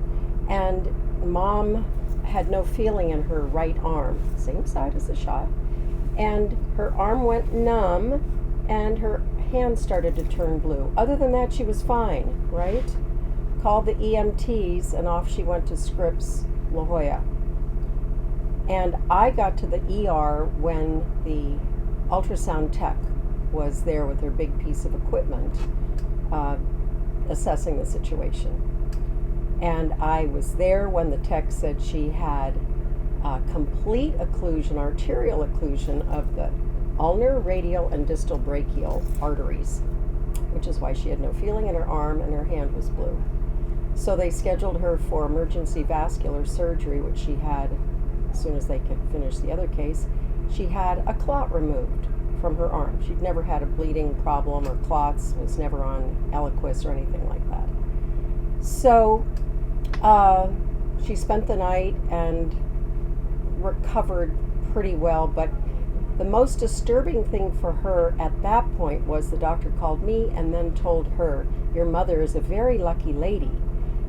And mom had no feeling in her right arm, same side as the shot. And her arm went numb and her hand started to turn blue. Other than that, she was fine, right? Called the EMTs and off she went to Scripps, La Jolla. And I got to the ER when the ultrasound tech was there with her big piece of equipment, assessing the situation. And I was there when the tech said she had complete occlusion, arterial occlusion of the ulnar, radial, and distal brachial arteries, which is why she had no feeling in her arm and her hand was blue. So they scheduled her for emergency vascular surgery, which she had as soon as they could finish the other case. She had a clot removed from her arm. She'd never had a bleeding problem or clots, was never on Eliquis or anything like that. So she spent the night and recovered pretty well, but the most disturbing thing for her at that point was the doctor called me and then told her, your mother is a very lucky lady.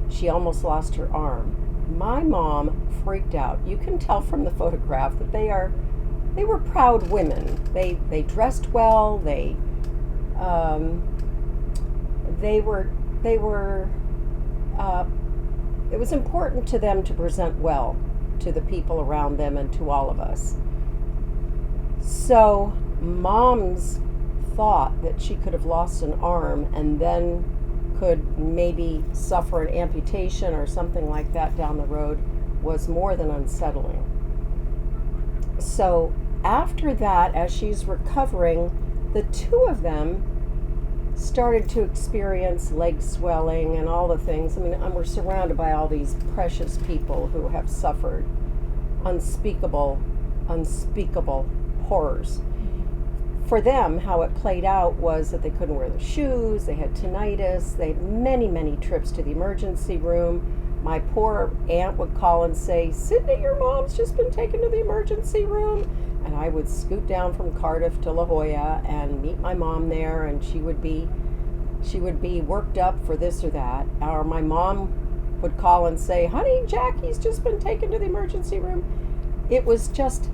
She almost lost her arm. My mom freaked out. You can tell from the photograph that they were proud women. They dressed well. They were it was important to them to present well to the people around them and to all of us. So mom's thought that she could have lost an arm and then could maybe suffer an amputation or something like that down the road was more than unsettling. So after that, as she's recovering, the two of them started to experience leg swelling and all the things. I mean, we're surrounded by all these precious people who have suffered unspeakable horrors. For them, how it played out was that they couldn't wear their shoes, they had tinnitus, they had many trips to the emergency room. My poor aunt would call and say, Sydney, your mom's just been taken to the emergency room. And I would scoot down from Cardiff to La Jolla and meet my mom there, and she would be worked up for this or that. Or my mom would call and say, honey, Jackie's just been taken to the emergency room. It was just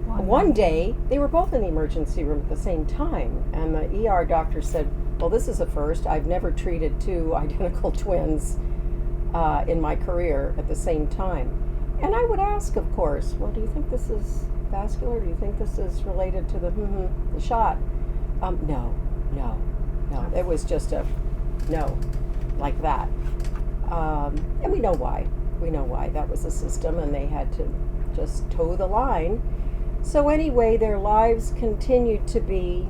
one day, they were both in the emergency room at the same time, and the ER doctor said, well, this is a first. I've never treated two identical twins in my career at the same time. And I would ask, of course, well, do you think this is vascular? Do you think this is related to the shot? No. It was just a no, like that. And we know why. That was the system, and they had to just toe the line. So anyway, their lives continued to be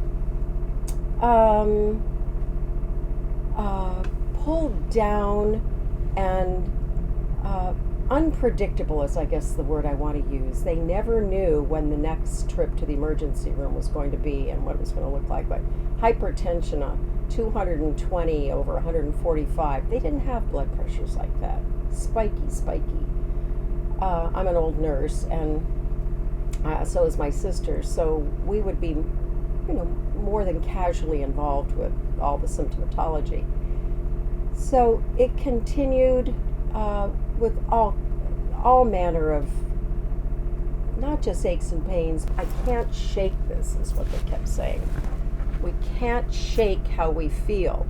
pulled down and unpredictable is, I guess, the word I want to use. They never knew when the next trip to the emergency room was going to be and what it was going to look like. But hypertension, 220 over 145. They didn't have blood pressures like that. Spiky. I'm an old nurse, and so is my sister. So we would be, more than casually involved with all the symptomatology. So it continued with all manner of, not just aches and pains. I can't shake this, is what they kept saying. We can't shake how we feel.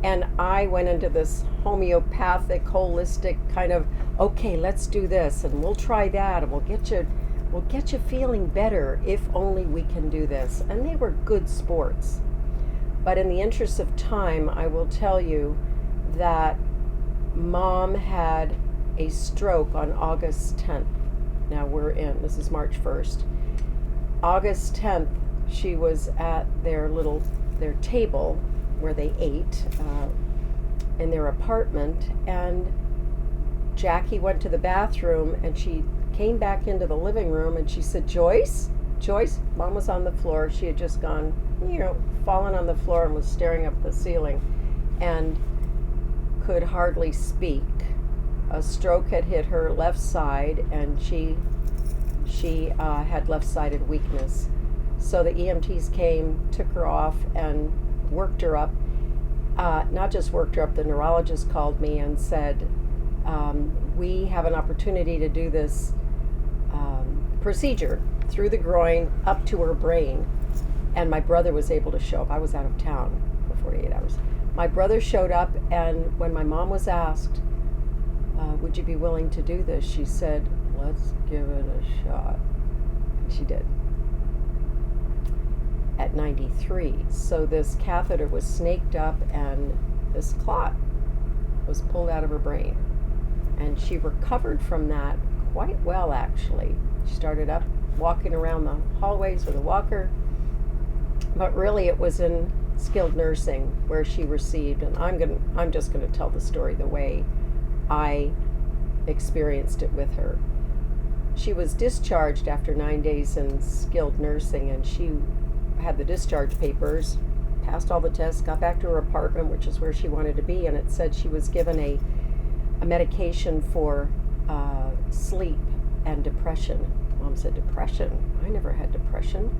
And I went into this homeopathic, holistic kind of, okay, let's do this, and we'll try that, and we'll get you feeling better if only we can do this. And they were good sports. But in the interest of time, I will tell you that Mom had a stroke on August 10th. Now this is March 1st. August 10th, she was at their table where they ate in their apartment, and Jackie went to the bathroom, and she came back into the living room, and she said, Joyce, Mom was on the floor. She had just gone, fallen on the floor and was staring up at the ceiling and could hardly speak. A stroke had hit her left side, and she had left-sided weakness. So the EMTs came, took her off, and worked her up. Not just worked her up, the neurologist called me and said, we have an opportunity to do this procedure through the groin up to her brain. And my brother was able to show up. I was out of town for 48 hours. My brother showed up, and when my mom was asked, would you be willing to do this? She said, let's give it a shot. And she did. At 93. So this catheter was snaked up, and this clot was pulled out of her brain. And she recovered from that quite well, actually. She started up walking around the hallways with a walker. But really it was in skilled nursing where she received, and I'm just gonna tell the story the way I experienced it with her. She was discharged after 9 days in skilled nursing, and she had the discharge papers, passed all the tests, got back to her apartment, which is where she wanted to be, and it said she was given a medication for sleep and depression. Mom said, depression? I never had depression.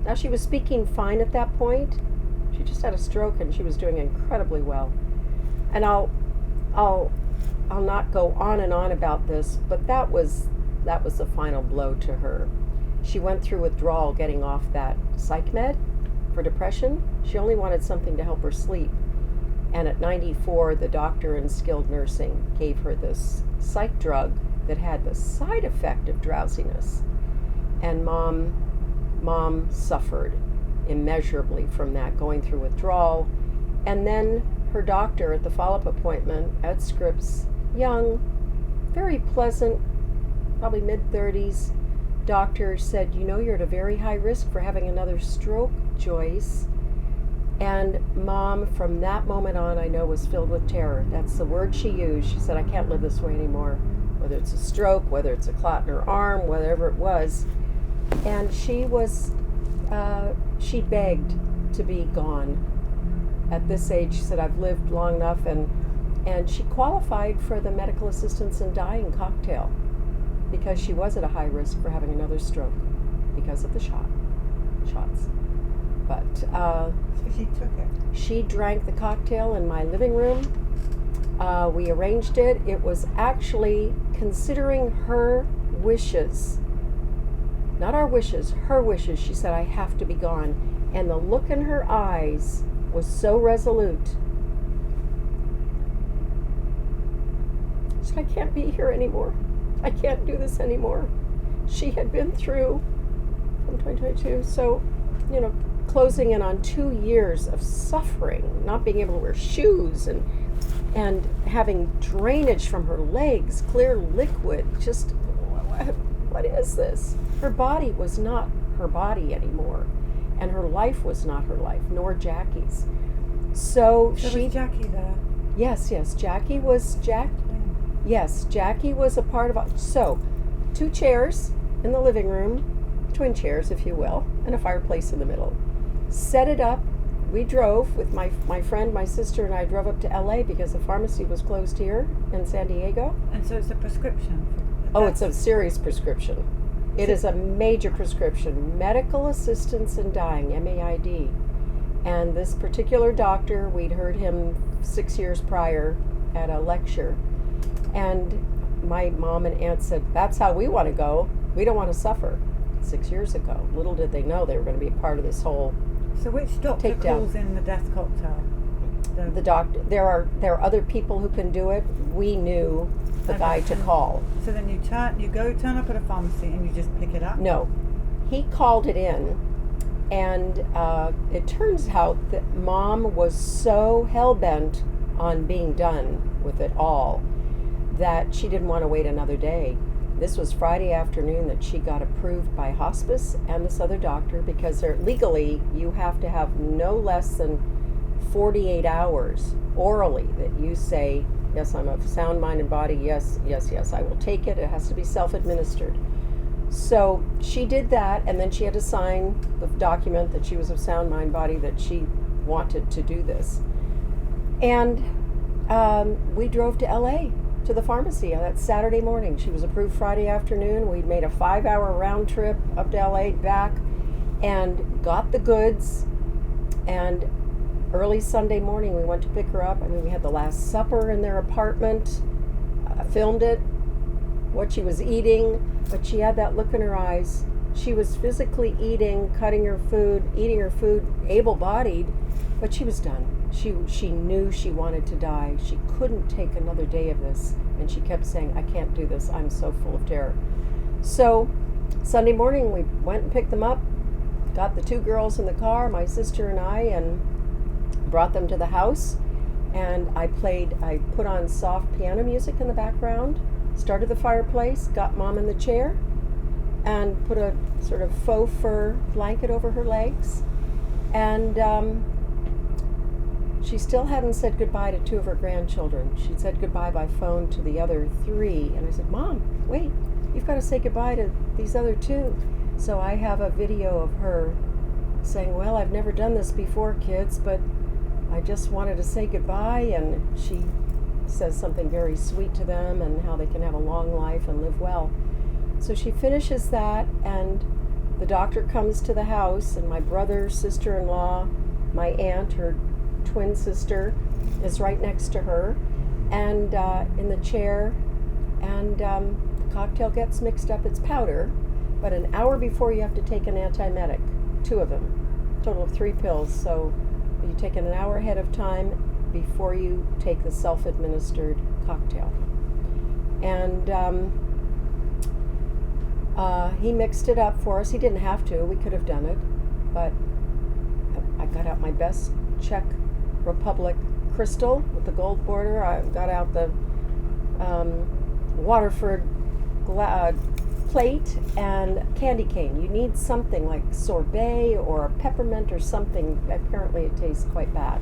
Now, she was speaking fine at that point. She just had a stroke, and she was doing incredibly well. And I'll not go on and on about this, but that was the final blow to her. She went through withdrawal getting off that psych med for depression. She only wanted something to help her sleep. And at 94, the doctor in skilled nursing gave her this psych drug that had the side effect of drowsiness. And mom suffered immeasurably from that, going through withdrawal. And then her doctor at the follow-up appointment at Scripps, young, very pleasant, probably mid-30s, doctor said, you're at a very high risk for having another stroke, Joyce. And Mom, from that moment on, I know, was filled with terror. That's the word she used. She said, I can't live this way anymore. Whether it's a stroke, whether it's a clot in her arm, whatever it was. And she begged to be gone. At this age, she said, I've lived long enough, and she qualified for the medical assistance in dying cocktail because she was at a high risk for having another stroke because of the shots. But so she took it. She drank the cocktail in my living room. We arranged it. It was actually considering her wishes, not our wishes, her wishes. She said, I have to be gone. And the look in her eyes was so resolute. She said, I can't be here anymore. I can't do this anymore. She had been through, from 2022, so, closing in on 2 years of suffering, not being able to wear shoes and having drainage from her legs, clear liquid, just, what is this? Her body was not her body anymore, and her life was not her life, nor Jackie's. So she... was Jackie there? Yes, Jackie was... Yes, Jackie was a part of... So, 2 chairs in the living room, twin chairs, if you will, and a fireplace in the middle. Set it up we drove with my friend, my sister, and I drove up to LA because the pharmacy was closed here in San Diego. And so it's a prescription. Oh, it's a serious prescription. It is a major prescription. Medical assistance in dying, MAID. And this particular doctor, we'd heard him 6 years prior at a lecture. And my mom and aunt said, that's how we want to go. We don't want to suffer. 6 years ago. Little did they know they were going to be a part of this whole So which doctor takedown. calls in the death cocktail? The doctor. There are other people who can do it. We knew the guy to call. So then you turn up at a pharmacy and you just pick it up? No, he called it in, and it turns out that Mom was so hell-bent on being done with it all that she didn't want to wait another day. This was Friday afternoon that she got approved by hospice and this other doctor, because legally you have to have no less than 48 hours orally that you say, yes, I'm of sound mind and body, yes, I will take it. It has to be self-administered. So she did that, and then she had to sign the document that she was of sound mind body, that she wanted to do this. And we drove to LA to the pharmacy on that Saturday morning. She was approved Friday afternoon. We'd made a 5-hour round trip up to LA, back, and got the goods. And early Sunday morning, we went to pick her up. I mean, we had the Last Supper in their apartment. I filmed it, what she was eating, but she had that look in her eyes. She was physically eating, eating her food, able-bodied, but she was done. She knew she wanted to die. She couldn't take another day of this, and she kept saying, I can't do this. I'm so full of terror. So Sunday morning, we went and picked them up, got the 2 girls in the car, my sister and I, and brought them to the house. And I put on soft piano music in the background, started the fireplace, got Mom in the chair, and put a sort of faux fur blanket over her legs. And she still hadn't said goodbye to 2 of her grandchildren. She'd said goodbye by phone to the other 3. And I said, Mom, wait, you've got to say goodbye to these other 2. So I have a video of her saying, well, I've never done this before, kids, but I just wanted to say goodbye. And she says something very sweet to them and how they can have a long life and live well. So she finishes that, and the doctor comes to the house, and my brother, sister-in-law, my aunt, her twin sister, is right next to her, and in the chair, and the cocktail gets mixed up. It's powder, but an hour before you have to take an antiemetic, 2 of them, total of 3 pills. So you take it an hour ahead of time before you take the self-administered cocktail. And he mixed it up for us. He didn't have to. We could have done it, but I got out my best Czech Republic crystal with the gold border. I got out the Waterford plate and candy cane. You need something like sorbet or peppermint or something. Apparently it tastes quite bad.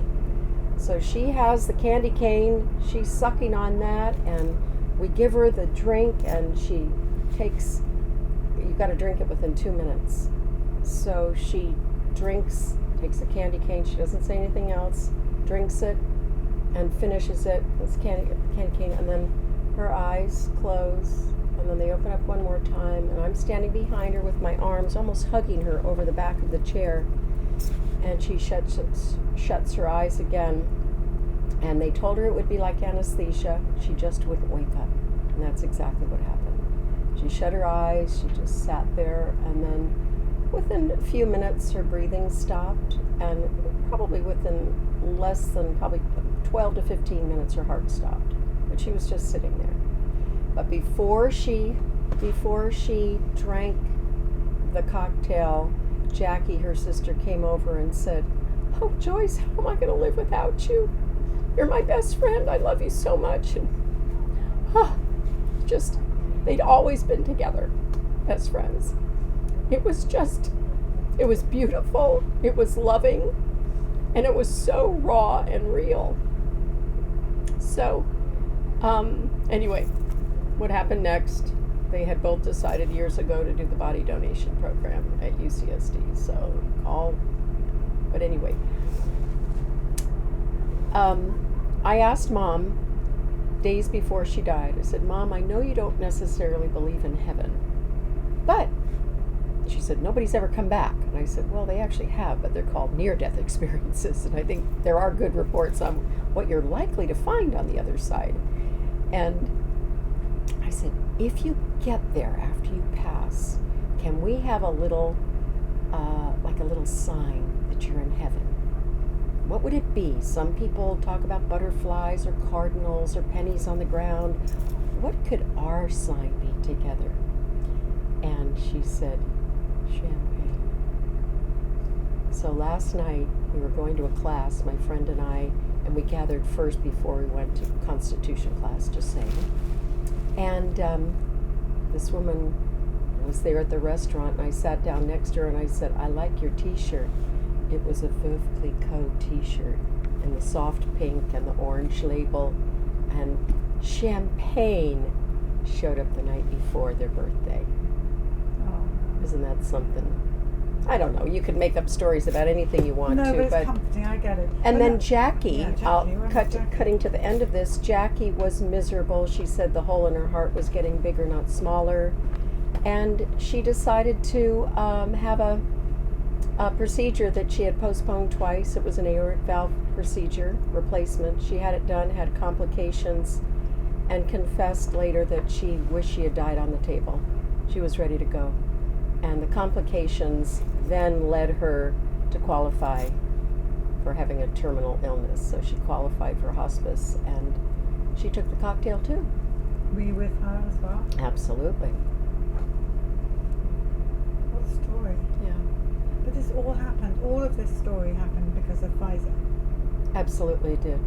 So she has the candy cane, she's sucking on that, and we give her the drink, and she takes, you've got to drink it within 2 minutes. So she drinks, takes the candy cane, she doesn't say anything else, drinks it, and finishes it with candy cane, and then her eyes close, and then they open up one more time, and I'm standing behind her with my arms almost hugging her over the back of the chair, and she shuts her eyes again. And they told her it would be like anesthesia. She just wouldn't wake up. And that's exactly what happened. She shut her eyes, she just sat there, and then within a few minutes her breathing stopped, and probably within less than probably 12 to 15 minutes her heart stopped. But she was just sitting there. But before she drank the cocktail, Jackie, her sister, came over and said, oh, Joyce, how am I going to live without you? You're my best friend. I love you so much. And they'd always been together as friends. It was beautiful. It was loving. And it was so raw and real. So, anyway, what happened next? They had both decided years ago to do the body donation program at UCSD. But anyway, I asked Mom days before she died, I said, Mom, I know you don't necessarily believe in heaven, but she said, nobody's ever come back. And I said, well, they actually have, but they're called near-death experiences. And I think there are good reports on what you're likely to find on the other side. And I said, if you get there after you pass, can we have a little, like a little sign that you're in heaven? What would it be? Some people talk about butterflies or cardinals or pennies on the ground. What could our sign be together? And she said, champagne. So last night we were going to a class, my friend and I, and we gathered first before we went to Constitution class, just saying. And this woman was there at the restaurant, and I sat down next to her and I said, I like your t-shirt. It was a Veuve Clicquot t-shirt in the soft pink and the orange label, and champagne showed up the night before their birthday. Oh. Isn't that something? I don't know. You could make up stories about anything you want no, to, but it's comforting. I get it. And then Jackie, Jackie, cutting to the end of this, Jackie was miserable. She said the hole in her heart was getting bigger, not smaller, and she decided to have a procedure that she had postponed twice. It was an aortic valve procedure replacement. She had it done, had complications, and confessed later that she wished she had died on the table. She was ready to go. And the complications then led her to qualify for having a terminal illness. So she qualified for hospice, and she took the cocktail too. Were you with her as well? Absolutely. What a story. Yeah. But this all happened, all of this story happened because of Pfizer. Absolutely it did.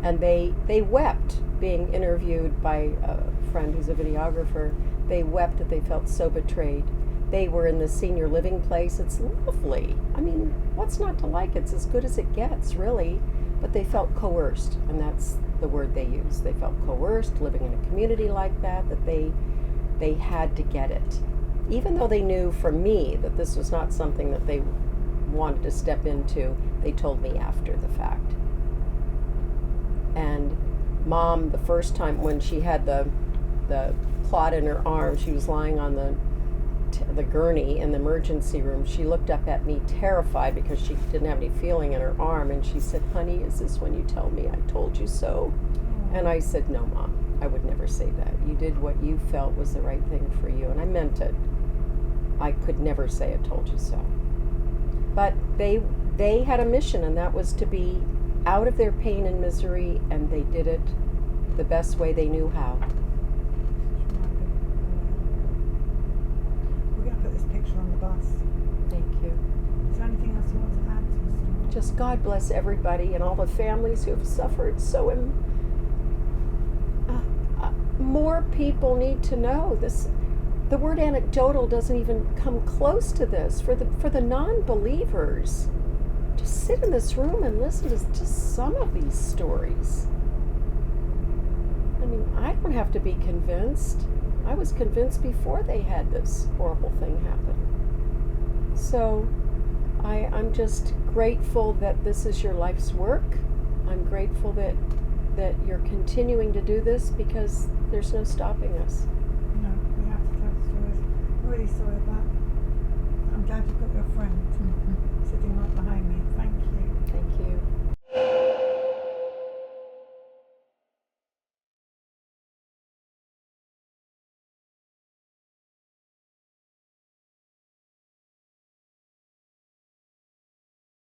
And they wept being interviewed by a friend who's a videographer. They wept that they felt so betrayed. They were in the senior living place. It's lovely. I mean, what's not to like? It's as good as it gets, really. But they felt coerced, and that's the word they used. They felt coerced living in a community like that they had to get it. Even though they knew from me that this was not something that they wanted to step into, they told me after the fact. And Mom, the first time when she had the clot in her arm, she was lying on the gurney in the emergency room. She looked up at me terrified because she didn't have any feeling in her arm, and she said, honey, is this when you tell me I told you so? And I said, no, Mom, I would never say that. You did what you felt was the right thing for you, and I meant it. I could never say I told you so. But they had a mission, and that was to be out of their pain and misery, and they did it the best way they knew how. We're going to put this picture on the bus. Thank you. Is there anything else you want to add to the story? Just God bless everybody and all the families who have suffered. So more people need to know this. The word anecdotal doesn't even come close to this. For the non-believers, just sit in this room and listen to just some of these stories. I mean, I don't have to be convinced. I was convinced before they had this horrible thing happen. So I'm just grateful that this is your life's work. I'm grateful that you're continuing to do this, because there's no stopping us. No, we have to tell stories. I'm really sorry about that. I'm glad you've got your friend sitting right behind